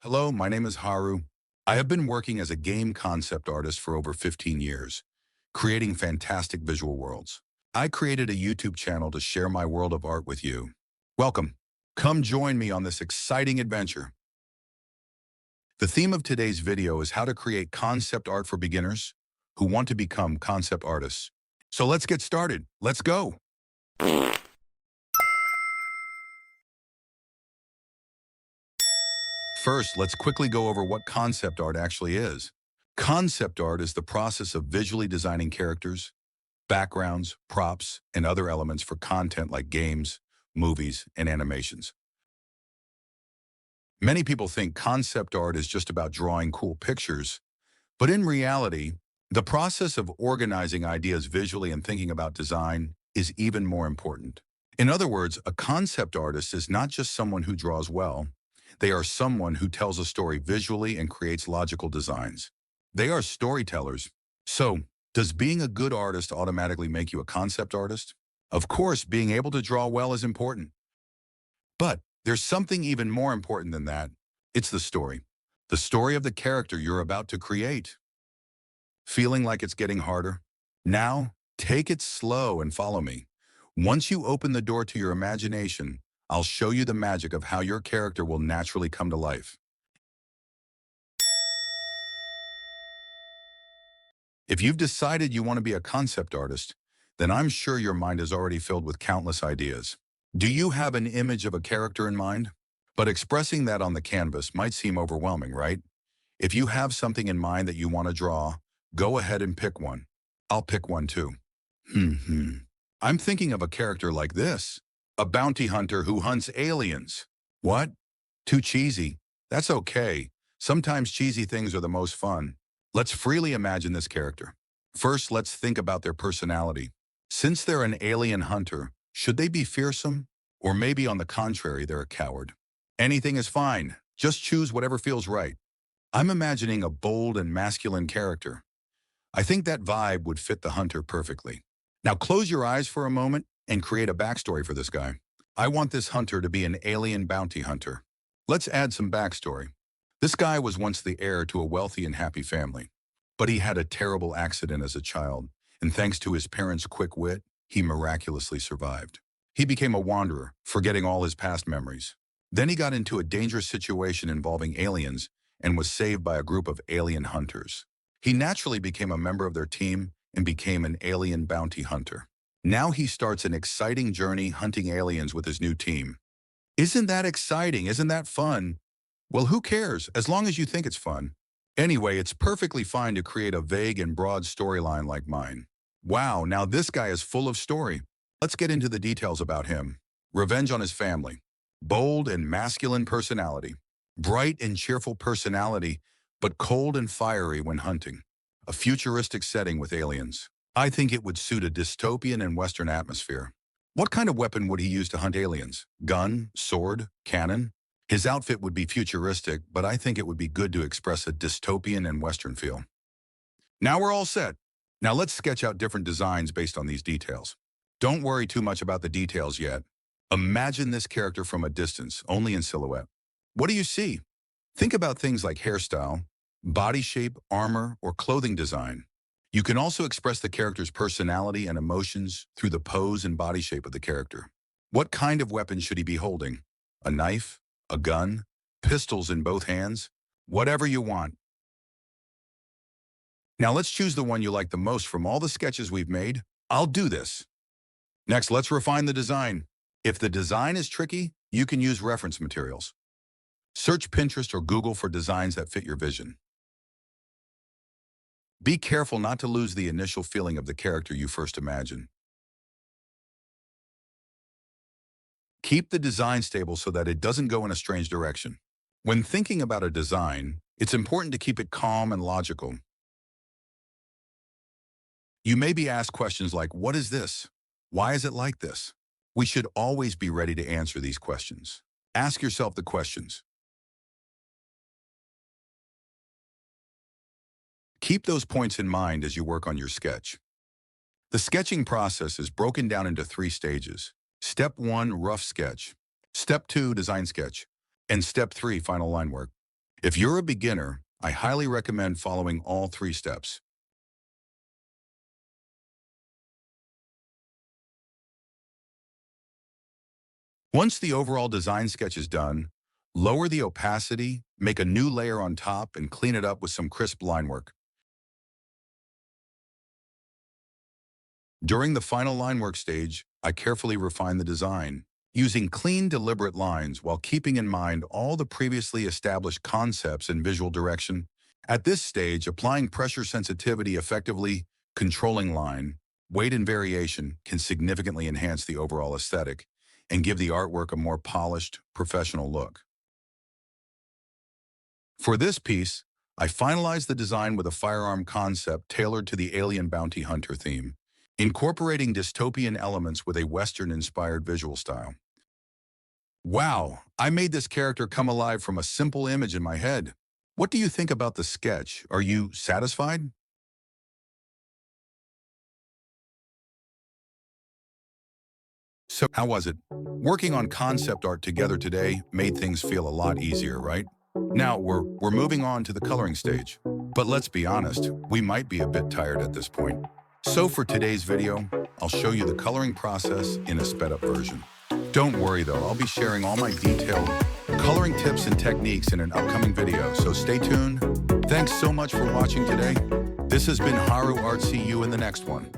Hello, my name is Haru. I have been working as a game concept artist for over 15 years, creating fantastic visual worlds. I created a YouTube channel to share my world of art with you. Welcome. Come join me on this exciting adventure. The theme of today's video is how to create concept art for beginners who want to become concept artists. So let's get started. Let's go. First, let's quickly go over what concept art actually is. Concept art is the process of visually designing characters, backgrounds, props, and other elements for content like games, movies, and animations. Many people think concept art is just about drawing cool pictures, but in reality, the process of organizing ideas visually and thinking about design is even more important. In other words, a concept artist is not just someone who draws well. They are someone who tells a story visually and creates logical designs. They are storytellers. So, does being a good artist automatically make you a concept artist? Of course, being able to draw well is important. But there's something even more important than that. It's the story. The story of the character you're about to create. Feeling like it's getting harder? Now, take it slow and follow me. Once you open the door to your imagination, I'll show you the magic of how your character will naturally come to life. If you've decided you want to be a concept artist, then I'm sure your mind is already filled with countless ideas. Do you have an image of a character in mind? But expressing that on the canvas might seem overwhelming, right? If you have something in mind that you want to draw, go ahead and pick one. I'll pick one too. I'm thinking of a character like this. A bounty hunter who hunts aliens. What? Too cheesy. That's okay. Sometimes cheesy things are the most fun. Let's freely imagine this character. First, let's think about their personality. Since they're an alien hunter, should they be fearsome? Or maybe on the contrary, they're a coward. Anything is fine. Just choose whatever feels right. I'm imagining a bold and masculine character. I think that vibe would fit the hunter perfectly. Now close your eyes for a moment and create a backstory for this guy. I want this hunter to be an alien bounty hunter. Let's add some backstory. This guy was once the heir to a wealthy and happy family, but he had a terrible accident as a child, and thanks to his parents' quick wit, he miraculously survived. He became a wanderer, forgetting all his past memories. Then he got into a dangerous situation involving aliens and was saved by a group of alien hunters. He naturally became a member of their team and became an alien bounty hunter. Now he starts an exciting journey hunting aliens with his new team. Isn't that exciting? Isn't that fun? Well, who cares, as long as you think it's fun. Anyway, it's perfectly fine to create a vague and broad storyline like mine. Wow, now this guy is full of story. Let's get into the details about him. Revenge on his family. Bold and masculine personality. Bright and cheerful personality, but cold and fiery when hunting. A futuristic setting with aliens. I think it would suit a dystopian and Western atmosphere. What kind of weapon would he use to hunt aliens? Gun, sword, cannon? His outfit would be futuristic, but I think it would be good to express a dystopian and Western feel. Now we're all set. Now let's sketch out different designs based on these details. Don't worry too much about the details yet. Imagine this character from a distance, only in silhouette. What do you see? Think about things like hairstyle, body shape, armor, or clothing design. You can also express the character's personality and emotions through the pose and body shape of the character. What kind of weapon should he be holding? A knife? A gun? Pistols in both hands? Whatever you want. Now let's choose the one you like the most from all the sketches we've made. I'll do this. Next, let's refine the design. If the design is tricky, you can use reference materials. Search Pinterest or Google for designs that fit your vision. Be careful not to lose the initial feeling of the character you first imagine. Keep the design stable so that it doesn't go in a strange direction. When thinking about a design, it's important to keep it calm and logical. You may be asked questions like, what is this? Why is it like this? We should always be ready to answer these questions. Ask yourself the questions. Keep those points in mind as you work on your sketch. The sketching process is broken down into 3 stages. Step 1, rough sketch. Step 2, design sketch. And Step 3, final line work. If you're a beginner, I highly recommend following all 3 steps. Once the overall design sketch is done, lower the opacity, make a new layer on top, and clean it up with some crisp line work. During the final line work stage, I carefully refine the design, using clean, deliberate lines while keeping in mind all the previously established concepts and visual direction. At this stage, applying pressure sensitivity effectively, controlling line, weight and variation can significantly enhance the overall aesthetic and give the artwork a more polished, professional look. For this piece, I finalized the design with a firearm concept tailored to the alien bounty hunter theme, incorporating dystopian elements with a Western-inspired visual style. Wow, I made this character come alive from a simple image in my head. What do you think about the sketch? Are you satisfied? So how was it? Working on concept art together today made things feel a lot easier, right? Now we're moving on to the coloring stage. But let's be honest, we might be a bit tired at this point. So for today's video, I'll show you the coloring process in a sped up version. Don't worry though, I'll be sharing all my detailed coloring tips and techniques in an upcoming video, so stay tuned. Thanks so much for watching today. This has been Haru Art. See you in the next one.